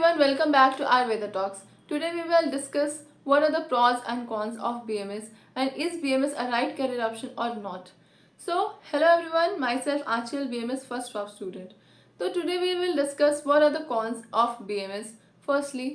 everyone, welcome back to Ayurveda Talks. Today we will discuss what are the pros and cons of BMS and is BMS a right career option or not. So, hello everyone, myself Achal, BMS first top student. So today we will discuss what are the cons of BMS. Firstly,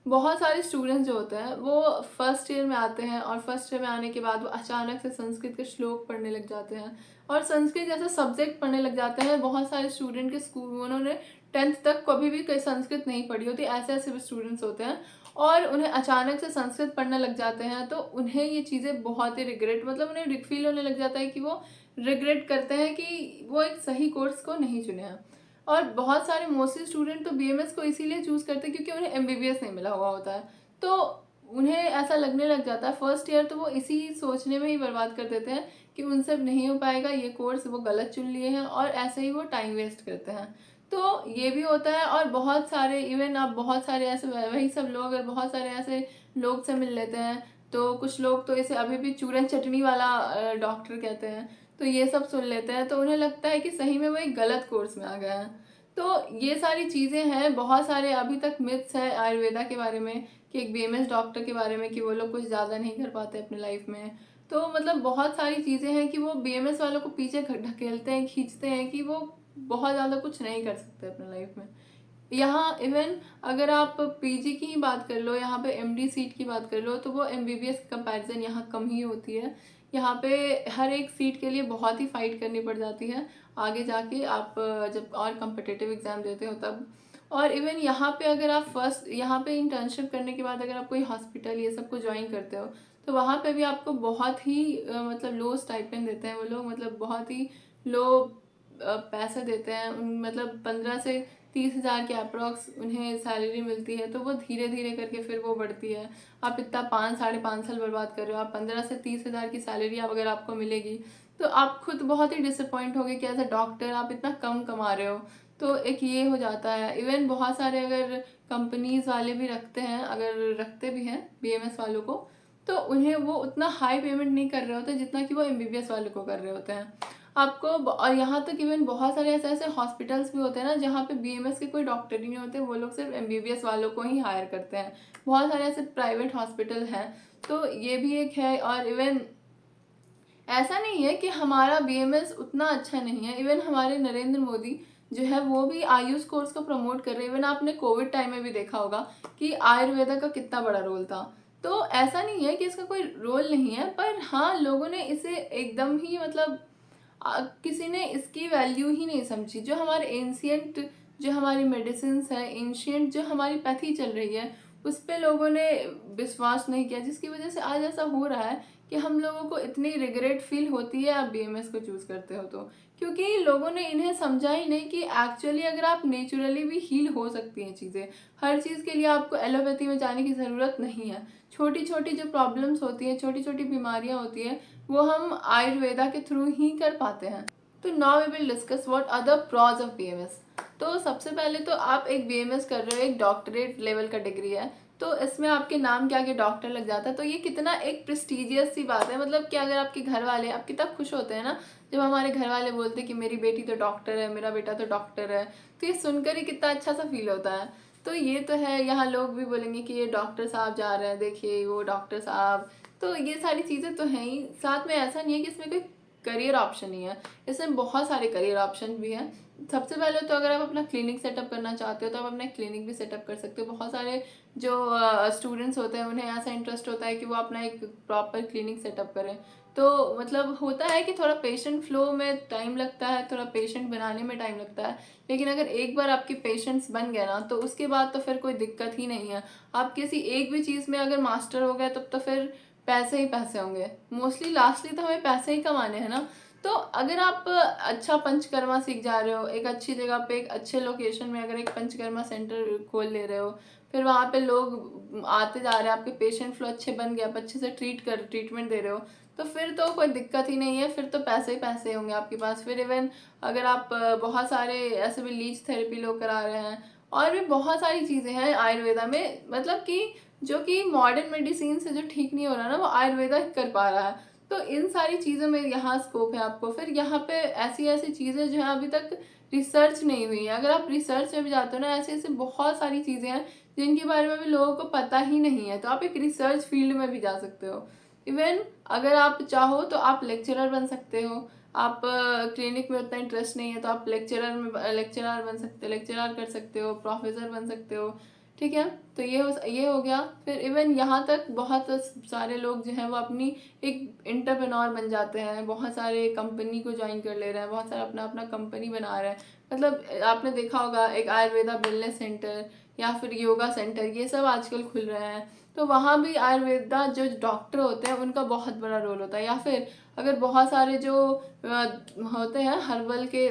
बहुत सारे students जो होते हैं वो first year में आते हैं और फर्स्ट ईयर में आने के बाद वो अचानक से संस्कृत के श्लोक पढ़ने लग जाते हैं और संस्कृत जैसा सब्जेक्ट पढ़ने लग जाते हैं। बहुत सारे स्टूडेंट के स्कूल उन्होंने 10th तक कभी भी कोई संस्कृत नहीं पढ़ी होती, ऐसे ऐसे भी स्टूडेंट्स होते हैं और उन्हें अचानक से संस्कृत पढ़ने लग जाते हैं तो उन्हें ये चीज़ें बहुत ही रिग्रेट उन्हें फील होने लग जाता है कि वो रिग्रेट करते हैं कि वो एक सही कोर्स को नहीं चुने हैं। और बहुत सारे मोस्टली स्टूडेंट तो बीएमएस को इसीलिए चूज़ करते हैं क्योंकि उन्हें एमबीबीएस नहीं मिला हुआ होता है, तो उन्हें ऐसा लगने लग जाता है फर्स्ट ईयर तो वो इसी सोचने में ही बर्बाद कर देते हैं कि उनसे नहीं हो पाएगा ये कोर्स, वो गलत चुन लिए हैं और ऐसे ही वो टाइम वेस्ट करते हैं। तो ये भी होता है और बहुत सारे इवन आप बहुत सारे ऐसे वही सब लोग अगर बहुत सारे ऐसे लोग से मिल लेते हैं तो कुछ लोग तो इसे अभी भी चूरन चटनी वाला डॉक्टर कहते हैं, तो ये सब सुन लेते हैं तो उन्हें लगता है कि सही में वो एक गलत कोर्स में आ गए हैं। तो ये सारी चीज़ें हैं, बहुत सारे अभी तक मिथ्स है आयुर्वेदा के बारे में कि एक बीएमएस डॉक्टर के बारे में कि वो लोग कुछ ज़्यादा नहीं कर पाते अपने लाइफ में। तो बहुत सारी चीज़ें हैं कि वो बीएमएस वालों को पीछे ढकेलते हैं, खींचते हैं कि वो बहुत ज़्यादा कुछ नहीं कर सकते अपने लाइफ में। यहाँ इवन अगर आप पीजी की ही बात कर लो, यहाँ पे एमडी सीट की बात कर लो तो वो एमबीबीएस कंपैरिजन यहाँ कम ही होती है। यहाँ पे हर एक सीट के लिए बहुत ही फाइट करनी पड़ जाती है आगे जाके आप जब और कम्पिटिटिव एग्ज़ाम देते हो तब। और इवन यहाँ पे अगर आप यहाँ पे इंटर्नशिप करने के बाद अगर आप कोई हॉस्पिटल ये सब को ज्वाइन करते हो तो वहाँ पे भी आपको बहुत ही लो स्टाइपेंड देते हैं वो लोग, बहुत ही लो पैसे देते हैं। 15 से 30 हज़ार के अप्रॉक्स उन्हें सैलरी मिलती है, तो वो धीरे धीरे करके फिर वो बढ़ती है। आप इतना 5 साढ़े 5 साल बर्बाद कर रहे हो, आप 15 से 30 हज़ार की सैलरी अगर आपको मिलेगी तो आप खुद बहुत ही डिसअपॉइंट होगे कि एज अ डॉक्टर आप इतना कम कमा रहे हो। तो एक ये हो जाता है। इवन बहुत सारे अगर कंपनीज वाले भी रखते हैं, अगर रखते भी हैं बीएमएस वालों को, तो उन्हें वो उतना हाई पेमेंट नहीं कर रहे होते जितना कि वो एमबीबीएस वालों को कर रहे होते हैं आपको। और यहाँ तक इवन बहुत सारे ऐसे ऐसे हॉस्पिटल्स भी होते हैं ना जहाँ पे बीएमएस के कोई डॉक्टर ही नहीं होते, वो लोग सिर्फ एमबीबीएस वालों को ही हायर करते हैं। बहुत सारे ऐसे प्राइवेट हॉस्पिटल हैं, तो ये भी एक है। और इवन ऐसा नहीं है कि हमारा बीएमएस उतना अच्छा नहीं है। इवन हमारे नरेंद्र मोदी जो है वो भी आयुष कोर्स को प्रमोट कर रहे हैं। इवन आपने कोविड टाइम में भी देखा होगा कि आयुर्वेदा का कितना बड़ा रोल था। तो ऐसा नहीं है कि इसका कोई रोल नहीं है, पर हाँ लोगों ने इसे एकदम ही किसी ने इसकी वैल्यू ही नहीं समझी। जो हमारे एंशियंट जो हमारी मेडिसिन है, एंशियंट जो हमारी पैथी चल रही है उस पर लोगों ने विश्वास नहीं किया, जिसकी वजह से आज ऐसा हो रहा है कि हम लोगों को इतनी रिग्रेट फील होती है आप बीएमएस को चूज़ करते हो तो, क्योंकि लोगों ने इन्हें समझा ही नहीं कि एक्चुअली अगर आप नेचुरली भी हील हो सकती हैं चीज़ें। हर चीज़ के लिए आपको एलोपैथी में जाने की ज़रूरत नहीं है। छोटी छोटी जो प्रॉब्लम्स होती हैं, छोटी छोटी बीमारियां होती हैं, वो हम आयुर्वेदा के थ्रू ही कर पाते हैं। तो now we will discuss what are the pros of BMS. तो सबसे पहले तो आप एक बीएमएस कर रहे हो, एक डॉक्टरेट लेवल का डिग्री है, तो इसमें आपके नाम के आगे डॉक्टर लग जाता है, तो ये कितना एक प्रेस्टिजियस सी बात है। कि अगर आपके घर वाले, आप कितना खुश होते हैं ना जब हमारे घर वाले बोलते हैं कि मेरी बेटी तो डॉक्टर है, मेरा बेटा तो डॉक्टर है, तो ये सुनकर ही कितना अच्छा सा फील होता है। तो ये तो है। यहाँ लोग भी बोलेंगे कि ये डॉक्टर साहब जा रहे हैं, देखिए वो डॉक्टर साहब। तो ये सारी चीज़ें तो हैं ही। साथ में ऐसा नहीं है कि इसमें कोई करियर ऑप्शन नहीं है, इसमें बहुत सारे करियर ऑप्शन भी हैं। सबसे पहले तो अगर आप अपना क्लिनिक सेटअप करना चाहते हो तो आप अपना क्लिनिक भी सेटअप कर सकते हो। बहुत सारे जो स्टूडेंट्स होते हैं उन्हें ऐसा इंटरेस्ट होता है कि वो अपना एक प्रॉपर क्लिनिक सेटअप करें। तो होता है कि थोड़ा पेशेंट फ्लो में टाइम लगता है, थोड़ा पेशेंट बनाने में टाइम लगता है, लेकिन अगर एक बार आपके पेशेंट्स बन गए ना तो उसके बाद तो फिर कोई दिक्कत ही नहीं है। आप किसी एक भी चीज़ में अगर मास्टर हो गए तब तो फिर पैसे ही पैसे होंगे। मोस्टली लास्टली तो हमें पैसे ही कमाने हैं ना। तो अगर आप अच्छा पंचकर्मा सीख जा रहे हो, एक अच्छी जगह पे, एक अच्छे लोकेशन में अगर एक पंचकर्मा सेंटर खोल ले रहे हो, फिर वहाँ पे लोग आते जा रहे हैं, आपके पेशेंट फ्लो अच्छे बन गए, आप अच्छे से ट्रीटमेंट दे रहे हो, तो फिर तो कोई दिक्कत ही नहीं है, फिर तो पैसे ही पैसे होंगे आपके पास। फिर इवन अगर आप बहुत सारे ऐसे भी लीच थेरेपी लोग करा रहे हैं और भी बहुत सारी चीज़ें हैं आयुर्वेदा में, कि जो कि मॉडर्न मेडिसिन से जो ठीक नहीं हो रहा ना वो आयुर्वेदा कर पा रहा है। तो इन सारी चीज़ों में यहाँ स्कोप है आपको। फिर यहाँ पे ऐसी ऐसी चीज़ें जो है अभी तक रिसर्च नहीं हुई है। अगर आप रिसर्च में भी जाते हो ना, ऐसे ऐसे बहुत सारी चीज़ें हैं जिनके बारे में भी लोगों को पता ही नहीं है, तो आप एक रिसर्च फील्ड में भी जा सकते हो। इवन अगर आप चाहो तो आप लेक्चरर बन सकते हो। आप क्लिनिक में उतना इंटरेस्ट नहीं है तो आप लेक्चरर बन सकते, लेक्चरर कर सकते हो, प्रोफेसर बन सकते हो। ठीक है, तो ये हो गया। फिर इवन यहाँ तक बहुत सारे लोग जो हैं वो अपनी एक एंटरप्रेन्योर बन जाते हैं, बहुत सारे कंपनी को ज्वाइन कर ले रहे हैं, बहुत सारा अपना अपना कंपनी बना रहे हैं। मतलब आपने देखा होगा एक आयुर्वेदा वेलनेस सेंटर या फिर योगा सेंटर, ये सब आजकल खुल रहे हैं। तो वहाँ भी आयुर्वेदा जो डॉक्टर होते हैं उनका बहुत बड़ा रोल होता है। या फिर अगर बहुत सारे जो होते हैं हर्बल के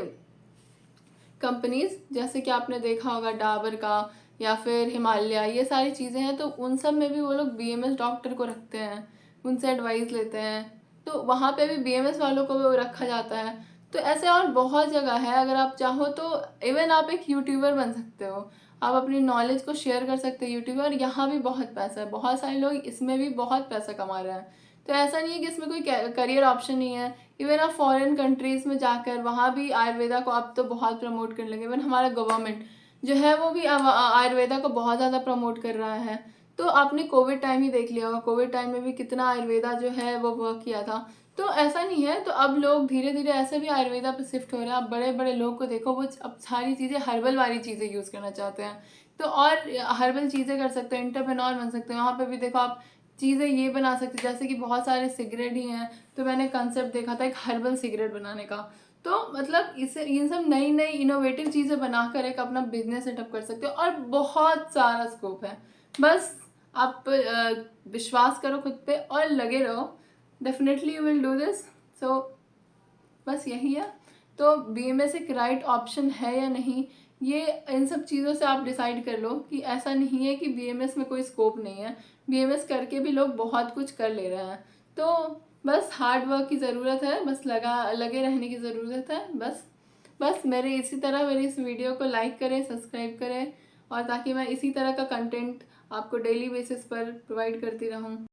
कंपनीज, जैसे कि आपने देखा होगा डाबर का या फिर हिमालय, ये सारी चीज़ें हैं, तो उन सब में भी वो लोग बीएमएस डॉक्टर को रखते हैं, उनसे एडवाइस लेते हैं। तो वहाँ पे भी बीएमएस वालों को रखा जाता है। तो ऐसे और बहुत जगह है, अगर आप चाहो तो इवन आप एक यूट्यूबर बन सकते हो, आप अपनी नॉलेज को शेयर कर सकते हो यूट्यूब में, और यहाँ भी बहुत पैसा है, बहुत सारे लोग इसमें भी बहुत पैसा कमा रहे हैं। तो ऐसा नहीं है कि इसमें कोई करियर ऑप्शन नहीं है। इवन आप फॉरेन कंट्रीज़ में जाकर वहाँ भी आयुर्वेदा को अब तो बहुत प्रमोट करने लगे। इवन हमारा गवर्नमेंट जो है वो भी आयुर्वेदा को बहुत ज़्यादा प्रमोट कर रहा है। तो आपने कोविड टाइम ही देख लिया होगा, कोविड टाइम में भी कितना आयुर्वेदा जो है वो वर्क किया था। तो ऐसा नहीं है, तो अब लोग धीरे धीरे ऐसे भी आयुर्वेदा पे शिफ्ट हो रहे हैं। अब बड़े बड़े लोग को देखो, वो अब सारी चीज़ें हर्बल वाली चीज़ें यूज़ करना चाहते हैं। तो और हर्बल चीज़ें कर सकते हैं, एंटरप्रेन्योर बन सकते हैं। वहाँ पे भी देखो आप चीज़ें ये बना सकते हैं, जैसे कि बहुत सारे सिगरेट ही हैं, तो मैंने कंसेप्ट देखा था एक हर्बल सिगरेट बनाने का। तो मतलब इसे इन सब नई नई इनोवेटिव चीज़ें बनाकर एक अपना बिजनेस सेटअप कर सकते हो, और बहुत सारा स्कोप है। बस आप विश्वास करो खुद पे और लगे रहो, definitely you will do this. So बस यही है। तो बीएमएस एक राइट ऑप्शन है या नहीं, ये इन सब चीज़ों से आप डिसाइड कर लो कि ऐसा नहीं है कि बीएमएस में कोई स्कोप नहीं है। बीएमएस करके भी लोग बहुत कुछ कर ले रहे हैं। तो बस हार्ड वर्क की ज़रूरत है, बस लगे रहने की ज़रूरत है। बस मेरे इस वीडियो को लाइक करें, सब्सक्राइब करें, और ताकि मैं इसी तरह का कंटेंट आपको डेली बेसिस पर प्रोवाइड करती रहूं।